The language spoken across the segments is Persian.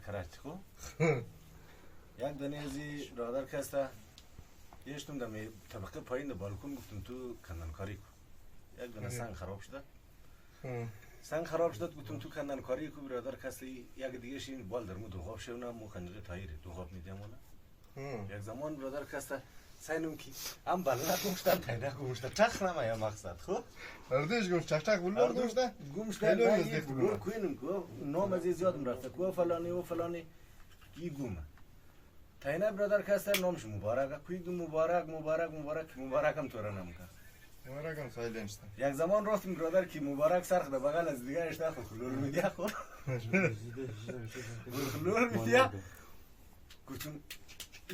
کرد خو یک دانه ازی برادر کسته یشتم دمی طبقه پایین بالکن گفتم تو کندنکاری کو یک دانه سنگ خراب شده سنگ خراب شد گفتم تو کندنکاری کو برادر کسی یک دیگه شین بال در مو دو خواب شونه مو خنجر تایر دو خواب میدیم ولی یک زمان برادر کسته سینم کی ام بالا گوشتم پیدا گوشتم چخ نمایا مقصد خو اردش گوش چخ چخ بولار گوشته گوشته گور کوینم کو نام از زیادم رفته کو فلانی و فلانی کی گومه تاینا برادر کسته نامش مبارک کوی گم مبارک مبارک مبارک مبارکم تو را نمیکنه مبارکم سایلنس یک زمان رفتم برادر کی مبارک سرخ ده بغل از دیگه اشته خو خلول میدیا خو خلول میدیا گفتم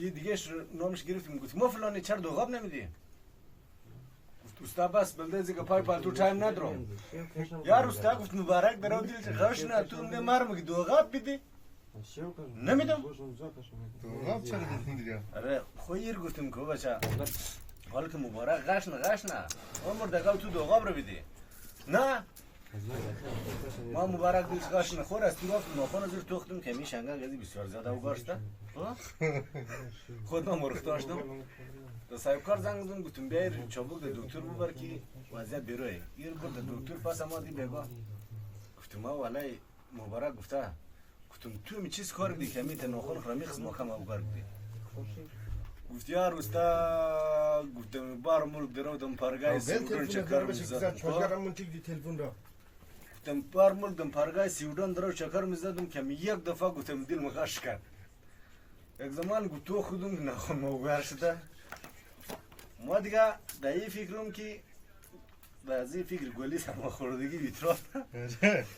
یه دیگه نامش گرفتیم گفتم ما فلانی چرا دو غاب نمیدی گفت استاد بس بلده زیگه پای پالتو تایم ندارم یار استاد گفت مبارک برام دیل خوش نه تو نه مرم که دو غاب بدی نمیدم دو غاب چرا دیدین دیگه آره خویر گفتم که بچا حالا که مبارک غش نه عمر دقیقا تو دو غاب رو بدی نه ما مبارک دیل غش نخور است تو گفت ناخون زیر توختم که می شنگا گزی بسیار زیاده و گاشته خود ما مرخ داشتم تا صاحب کار زنگ زدم گفتم بیر چابک ده دکتر ببر که وضعیت بیروه گیر برد دکتر پس ما دی بگاه گفتم ما والای مبارک گفته گفتم تو می چیز کار دی که می تا ناخون خرمی خزما کم او گرد دی گفت یار استا گفتم بار ملک درودم پرگای سیودن چکر میزدم گفتم بار ملک دم پرگای سیودن درو چکر میزدم که یک دفعه گفتم دل مخش کرد یک زمان گفت تو خودم ناخون موگر شده ما دیگه به این فکرم که بعضی فکر گلی سما خوردگی بیتراف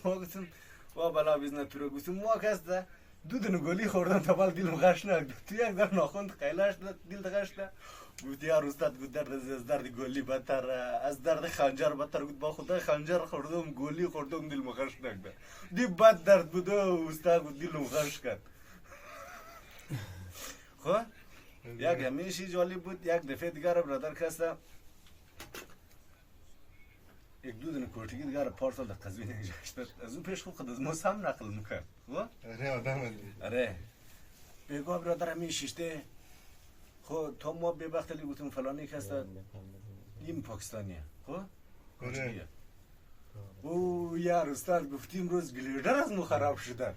ما گفتم وا بلا بیزنه تو رو گفتم ما کسته دودن گلی خوردن تا بال دل مخش نگد تو یک در ناخون قیلاش دل دغشته گفت یار استاد گفت درد از درد گلی بدتر از درد خنجر بدتر گفت با خدا خنجر خوردم گلی خوردم دل مخش نگد دی بد درد بود استاد گفت دل مخش کرد خو یک همیشه جالب بود یک دفعه دیگر برادر کسته یک دودن کورتیگی دیگر پارسال در قزوین نجاشت از اون پیش خوب خود از ما هم نقل میکرد آره آدم آره بگو برادر همیشه ششته خو تا ما به وقتی گفتم فلانی کسته این پاکستانیه خو آره او یار استاد گفتیم روز گلیدر از ما خراب شده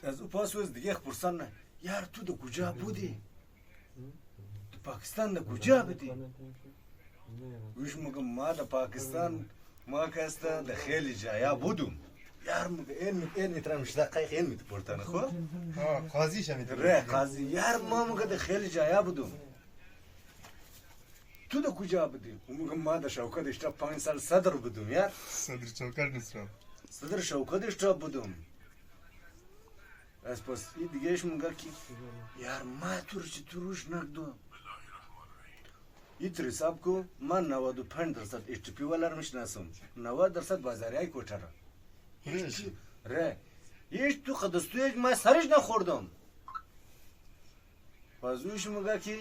از او پاسوز دیگه پرسان نه یار تو ده کجا بودی؟ تو پاکستان ده کجا بودی؟ ویش مگم ما ده پاکستان ما کسته ده خیلی جایا بودم یار مگه این میترم شدقای خیلی میتپرتنه خو؟ قاضیش هم میتونه ره قاضی یار ما مگه ده خیلی جایا بودم تو ده کجا بودی؟ مگم ما ده شوکت اشتاب 5 سال صدر بودم یار صدر چوکر نصراب صدر شوکت اشتاب بودم از پس این دیگه ایش منگه که یار ما تو رو چی تو روش نکدو این تر حساب کو من 95% HTP والا رو میشناسم 90% بازاریای کوچه را ره ایش تو خدستویش ما سرش نخوردم پس اویش منگه که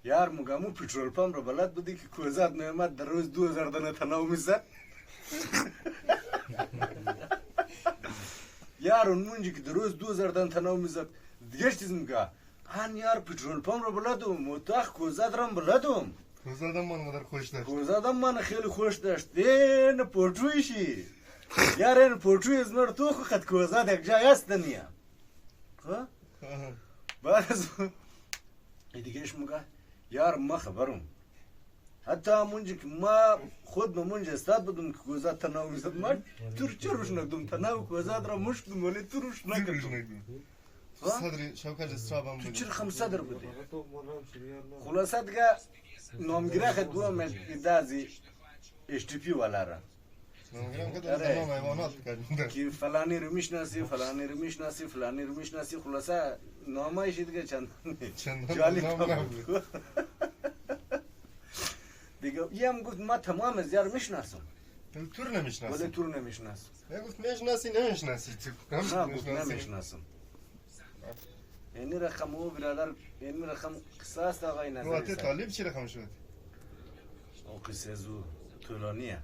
یار منگه مو پیترول پمپ رو بلد بودی که کوزاد نعمت در روز 2000 دانه تناو میزد یار اون منجی که در روز 2000 دانه تناو میزد دیگه چیز میگه هن یار پیترول پمپ رو بلدم متاخ کوزاد رم بلدم کوزادم من مدر خوش داشت کوزادم من خیلی خوش داشت این پوچویشی یار این پوچوی از نور تو خود کوزاد یک جای است دنیا بعد از دیگه ایش میگه یار ما خبرم حتی منجی که ما خود به منجی استاد بودم که کوزاد تناو میزد ما تور چه روش نکدم تناو کوزاد را مشکدم ولی تو روش نکدم صدر شوکت استرابم تو بود چرا خم صدر بودی خلاصه دیگه نامگیره خد دوام ادازی HTP والا را نامگیرم که در تمام حیوانات کردیم که فلانی رو میشناسی فلانی رو میشناسی فلانی رو میشناسی خلاصه نامایش دیگه چند جالب بود دیگه یه هم گفت ما تمام از یار میشناسم تور نمیشناسم ولی تو رو نمیشناسم گفت میشناسی نمیشناسی تو نه گفت نمیشناسم یعنی رقم او برادر یعنی رقم قصاص آقای نظری طالب چی رقم شد؟ او قصه زو طولانیه